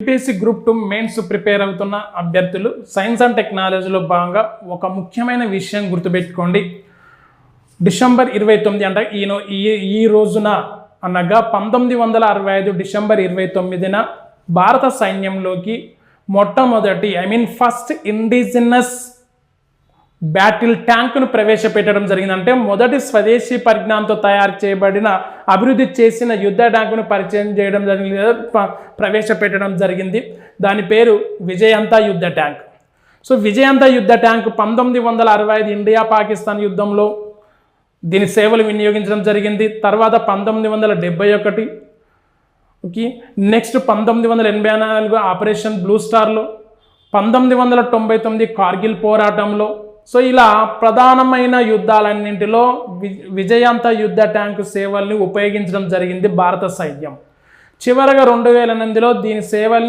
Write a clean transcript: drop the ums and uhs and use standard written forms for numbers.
UPSC group 2 mains prepare అవుతున్న అభ్యర్థులు science and టెక్నాలజీలో భాగంగా ఒక ముఖ్యమైన విషయం గుర్తుపెట్టుకోండి. డిసెంబర్ 29 అంటే ఈ రోజున అనగా 1965 డిసెంబర్ 29న భారత సైన్యంలోకి మొట్టమొదటి ఫస్ట్ ఇండిజినస్ బ్యాటిల్ ట్యాంకును ప్రవేశపెట్టడం జరిగింది. అంటే మొదటి స్వదేశీ పరిజ్ఞానంతో తయారు చేయబడిన అభివృద్ధి చేసిన యుద్ధ ట్యాంకును పరిచయం చేయడం జరిగింది, ప్రవేశపెట్టడం జరిగింది. దాని పేరు విజయంత యుద్ధ ట్యాంక్. సో విజయంత యుద్ధ ట్యాంక్ 1965 ఇండియా పాకిస్తాన్ యుద్ధంలో దీని సేవలు వినియోగించడం జరిగింది. తర్వాత 1971 నెక్స్ట్ 1984 ఆపరేషన్ బ్లూ స్టార్లో, 1999 కార్గిల్ పోరాటంలో. సో ఇలా ప్రధానమైన యుద్ధాలన్నింటిలో విజయంత యుద్ధ ట్యాంకు సేవల్ని ఉపయోగించడం జరిగింది భారత సైన్యం. చివరగా 2008లో దీని సేవల్ని